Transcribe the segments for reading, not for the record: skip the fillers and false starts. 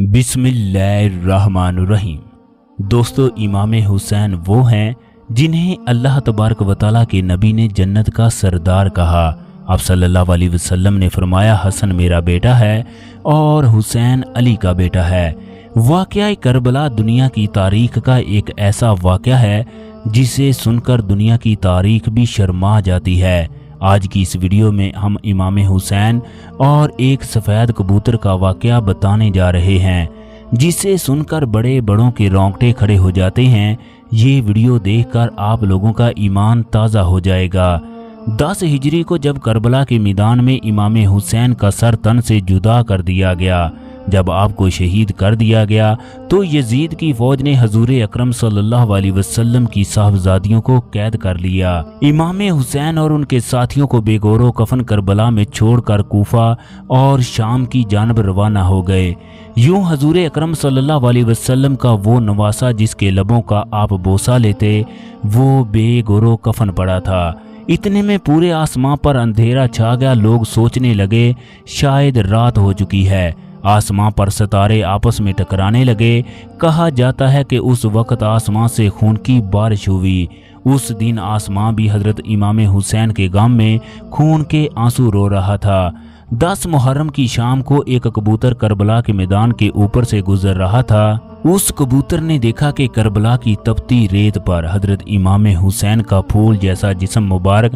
बिस्मिल्लाहिर्रहमानुर्रहीम। दोस्तों, इमाम हुसैन वो हैं जिन्हें अल्लाह तबारक व तआला के नबी ने जन्नत का सरदार कहा। आप सल्लल्लाहु अलैहि वसल्लम ने फरमाया, हसन मेरा बेटा है और हुसैन अली का बेटा है। वाक़या करबला दुनिया की तारीख का एक ऐसा वाक़या है जिसे सुनकर दुनिया की तारीख भी शर्मा जाती है। आज की इस वीडियो में हम इमाम हुसैन और एक सफ़ेद कबूतर का वाक़या बताने जा रहे हैं, जिसे सुनकर बड़े बड़ों के रोंगटे खड़े हो जाते हैं। ये वीडियो देखकर आप लोगों का ईमान ताज़ा हो जाएगा। 10 हिजरी को जब करबला के मैदान में इमाम हुसैन का सर तन से जुदा कर दिया गया, जब आपको शहीद कर दिया गया, तो यजीद की फौज ने हजूर अकरम सल्लल्लाहु अलैहि वसल्लम की साहबजादियों को कैद कर लिया। इमाम हुसैन और उनके साथियों को बेगौरो कफन करबला में छोड़कर कूफा और शाम की जानब रवाना हो गए। यूं हजूर अकरम सल्लल्लाहु अलैहि वसल्लम का वो नवासा जिसके लबों का आप बोसा लेते, वो बेगौरो कफन पड़ा था। इतने में पूरे आसमां पर अंधेरा छा गया। लोग सोचने लगे शायद रात हो चुकी है। आसमां पर सितारे आपस में टकराने लगे। कहा जाता है कि उस वक्त आसमां से खून की बारिश हुई। उस दिन आसमां भी हजरत इमाम हुसैन के गम में खून के आंसू रो रहा था। 10 मुहर्रम की शाम को एक कबूतर करबला के मैदान के ऊपर से गुजर रहा था। उस कबूतर ने देखा कि करबला की तपती रेत पर हजरत इमाम हुसैन का फूल जैसा जिस्म मुबारक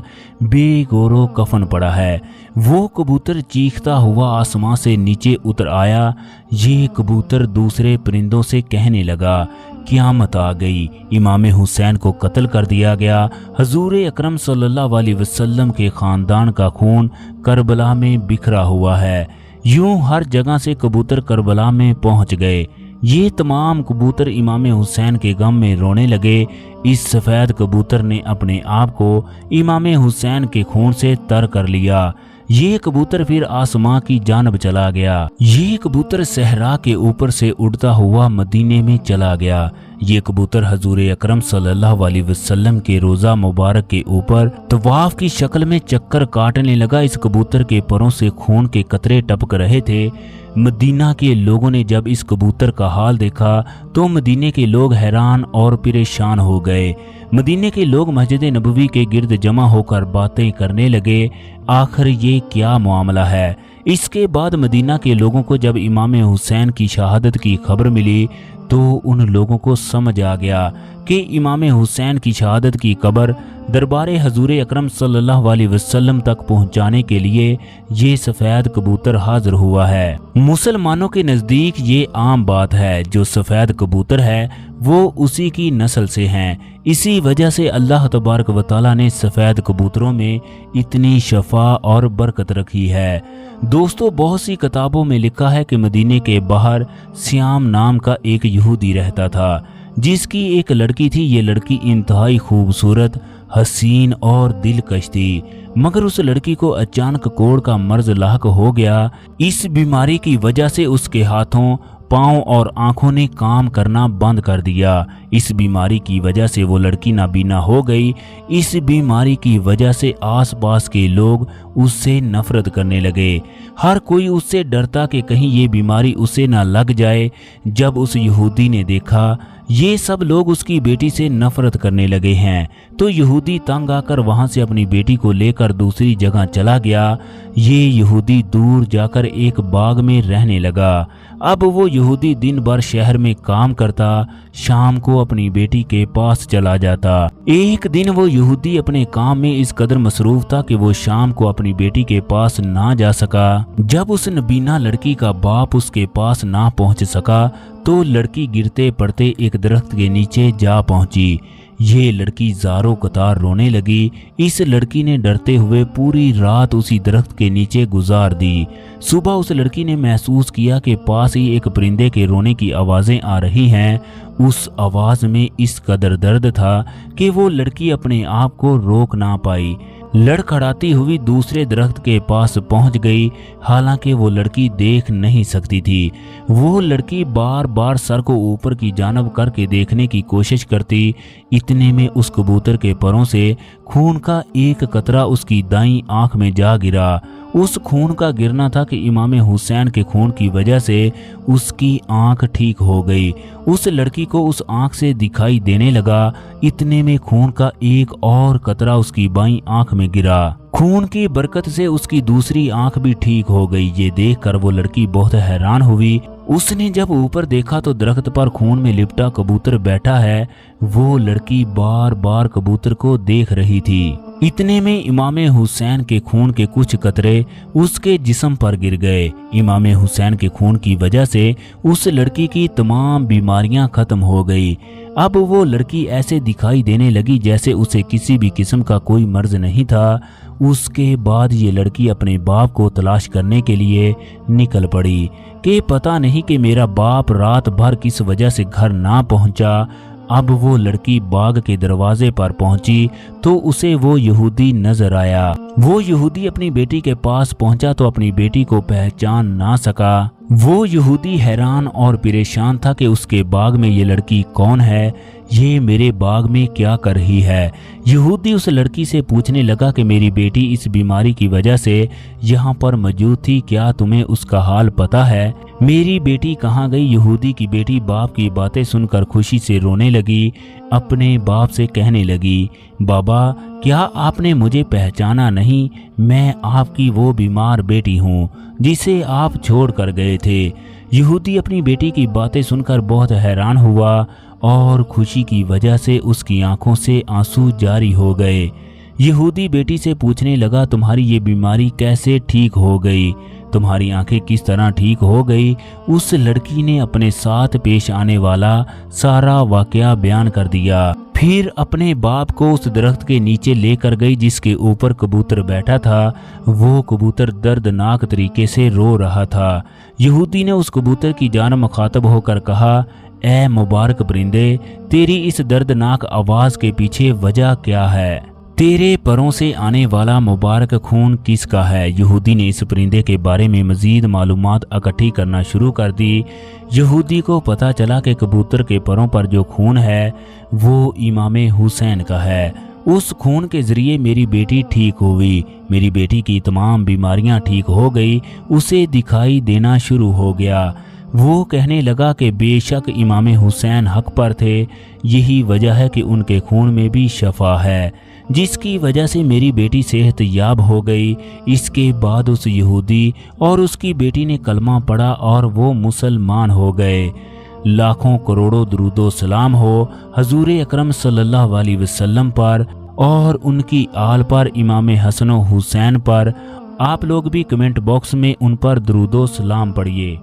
बेगौरो कफन पड़ा है। वो कबूतर चीखता हुआ आसमां से नीचे उतर आया। ये कबूतर दूसरे परिंदों से कहने लगा, क़यामत आ गई, इमाम हुसैन को कत्ल कर दिया गया। हजूर अकरम सल्लल्लाहु अलैहि वसल्लम के ख़ानदान का खून करबला में बिखरा हुआ है। यूं हर जगह से कबूतर करबला में पहुंच गए। ये तमाम कबूतर इमाम हुसैन के गम में रोने लगे। इस सफ़ेद कबूतर ने अपने आप को इमाम हुसैन के खून से तर कर लिया। ये कबूतर फिर आसमां की जानब चला गया। ये कबूतर सहरा के ऊपर से उड़ता हुआ मदीने में चला गया। ये कबूतर हजूर अकरम सल्लल्लाहु अलैहि वसल्लम के रोज़ा मुबारक के ऊपर तवाफ की शक्ल में चक्कर काटने लगा। इस कबूतर के परों से खून के कतरे टपक रहे थे। मदीना के लोगों ने जब इस कबूतर का हाल देखा तो मदीने के लोग हैरान और परेशान हो गए। मदीने के लोग मस्जिद नबवी के गिर्द जमा होकर बातें करने लगे, आखिर ये क्या मामला है। इसके बाद मदीना के लोगों को जब इमाम हुसैन की शहादत की खबर मिली तो उन लोगों को समझ आ गया कि इमाम हुसैन की शहादत की खबर दरबारे हजूर अकरम सल्लल्लाहु अलैहि वसल्लम तक पहुंचाने के लिए ये सफ़ेद कबूतर हाजिर हुआ है। मुसलमानों के नज़दीक ये आम बात है, जो सफ़ेद कबूतर है वो उसी की नस्ल से हैं। इसी वजह से अल्लाह तबारक व तआला ने सफ़ेद कबूतरों में इतनी शफा और बरकत रखी है। दोस्तों, बहुत सी किताबों में लिखा है कि मदीने के बाहर श्याम नाम का एक यहूदी रहता था, जिसकी एक लड़की थी। ये लड़की इंतहाई खूबसूरत, हसीन और दिलकश थी, मगर उस लड़की को अचानक कोढ़ का मर्ज लाहक हो गया। इस बीमारी की वजह से उसके हाथों, पाँव और आंखों ने काम करना बंद कर दिया। इस बीमारी की वजह से वो लड़की नाबीना हो गई। इस बीमारी की वजह से आसपास के लोग उससे नफरत करने लगे। हर कोई उससे डरता कि कहीं ये बीमारी उसे ना लग जाए। जब उस यहूदी ने देखा ये सब लोग उसकी बेटी से नफरत करने लगे हैं, तो यहूदी तंग आकर वहां से अपनी बेटी को लेकर दूसरी जगह चला गया। ये यहूदी दूर जाकर एक बाग में रहने लगा। अब वो यहूदी दिन भर शहर में काम करता, शाम को अपनी बेटी के पास चला जाता। एक दिन वो यहूदी अपने काम में इस कदर मसरूफ था कि वो शाम को अपनी बेटी के पास ना जा सका। जब उस नबीना लड़की का बाप उसके पास ना पहुंच सका तो लड़की गिरते पड़ते एक दरख्त के नीचे जा पहुंची। ये लड़की ज़ारो कतार रोने लगी। इस लड़की ने डरते हुए पूरी रात उसी दरख्त के नीचे गुजार दी। सुबह उस लड़की ने महसूस किया कि पास ही एक परिंदे के रोने की आवाज़ें आ रही हैं। उस आवाज़ में इस कदर दर्द था कि वो लड़की अपने आप को रोक ना पाई। लड़खड़ाती हुई दूसरे दरख्त के पास पहुंच गई। हालांकि वो लड़की देख नहीं सकती थी। वो लड़की बार बार सर को ऊपर की जानब करके देखने की कोशिश करती। इतने में उस कबूतर के परों से خون کا ایک قطرہ اس کی دائیں آنکھ میں جا گرا۔ اس خون کا گرنا تھا کہ امام حسین کے خون کی وجہ سے اس کی آنکھ ٹھیک ہو گئی۔ اس لڑکی کو اس آنکھ سے دکھائی دینے لگا۔ اتنے میں خون کا ایک اور قطرہ اس کی بائیں آنکھ میں گرا۔ خون کی برکت سے اس کی دوسری آنکھ بھی ٹھیک ہو گئی۔ یہ دیکھ کر وہ لڑکی بہت حیران ہوئی۔ اس نے جب اوپر دیکھا تو درخت پر خون میں لپٹا کبوتر بیٹھا ہے۔ وہ لڑکی بار بار کبوتر کو دیکھ رہی تھی۔ اتنے میں امام حسین کے خون کے کچھ قطرے اس کے جسم پر گر گئے۔ امام حسین کے خون کی وجہ سے اس لڑکی کی تمام بیماریاں ختم ہو گئی۔ اب وہ لڑکی ایسے دکھائی دینے لگی جیسے اسے کسی بھی قسم کا کوئی مرض نہیں تھا۔ اس کے بعد یہ لڑکی اپنے باپ کو تلاش کرنے کے لیے نکل پڑی کہ پتہ نہیں کہ میرا باپ رات بھر کس وجہ سے گھر نہ پہنچا۔ اب وہ لڑکی باغ کے دروازے پر پہنچی تو اسے وہ یہودی نظر آیا۔ وہ یہودی اپنی بیٹی کے پاس پہنچا تو اپنی بیٹی کو پہچان نہ سکا۔ وہ یہودی حیران اور پریشان تھا کہ اس کے باغ میں یہ لڑکی کون ہے، یہ میرے باغ میں کیا کر رہی ہے۔ یہودی اس لڑکی سے پوچھنے لگا کہ میری بیٹی اس بیماری کی وجہ سے یہاں پر موجود تھی، کیا تمہیں اس کا حال پتہ ہے؟ میری بیٹی کہاں گئی؟ یہودی کی بیٹی باپ کی باتیں سن کر خوشی سے رونے لگی۔ اپنے باپ سے کہنے لگی، بابا کیا آپ نے مجھے پہچانا نہیں؟ میں آپ کی وہ بیمار بیٹی ہوں جسے آپ چھوڑ کر گئے تھے۔ یہودی اپنی بیٹی کی باتیں سن کر بہت حیران ہوا اور خوشی کی وجہ سے اس کی آنکھوں سے آنسو جاری ہو گئے۔ یہودی بیٹی سے پوچھنے لگا، تمہاری یہ بیماری کیسے ٹھیک ہو گئی؟ تمہاری آنکھیں کس طرح ٹھیک ہو گئی؟ اس لڑکی نے اپنے ساتھ پیش آنے والا سارا واقعہ بیان کر دیا۔ پھر اپنے باپ کو اس درخت کے نیچے لے کر گئی جس کے اوپر کبوتر بیٹھا تھا۔ وہ کبوتر دردناک طریقے سے رو رہا تھا۔ یہودی نے اس کبوتر کی جانب مخاطب ہو کر کہا، اے مبارک پرندے، تیری اس دردناک آواز کے پیچھے وجہ کیا ہے؟ تیرے پروں سے آنے والا مبارک خون کس کا ہے؟ یہودی نے اس پرندے کے بارے میں مزید معلومات اکٹھی کرنا شروع کر دی۔ یہودی کو پتہ چلا کہ کبوتر کے پروں پر جو خون ہے وہ امام حسین کا ہے۔ اس خون کے ذریعے میری بیٹی ٹھیک ہوئی، میری بیٹی کی تمام بیماریاں ٹھیک ہو گئی، اسے دکھائی دینا شروع ہو گیا۔ وہ کہنے لگا کہ بے شک امام حسین حق پر تھے، یہی وجہ ہے کہ ان کے خون میں بھی شفا ہے، جس کی وجہ سے میری بیٹی صحت یاب ہو گئی۔ اس کے بعد اس یہودی اور اس کی بیٹی نے کلمہ پڑھا اور وہ مسلمان ہو گئے۔ لاکھوں کروڑوں درود و سلام ہو حضور اکرم صلی اللہ علیہ وسلم پر اور ان کی آل پر، امام حسن و حسین پر۔ آپ لوگ بھی کمنٹ باکس میں ان پر درود و سلام پڑھیے۔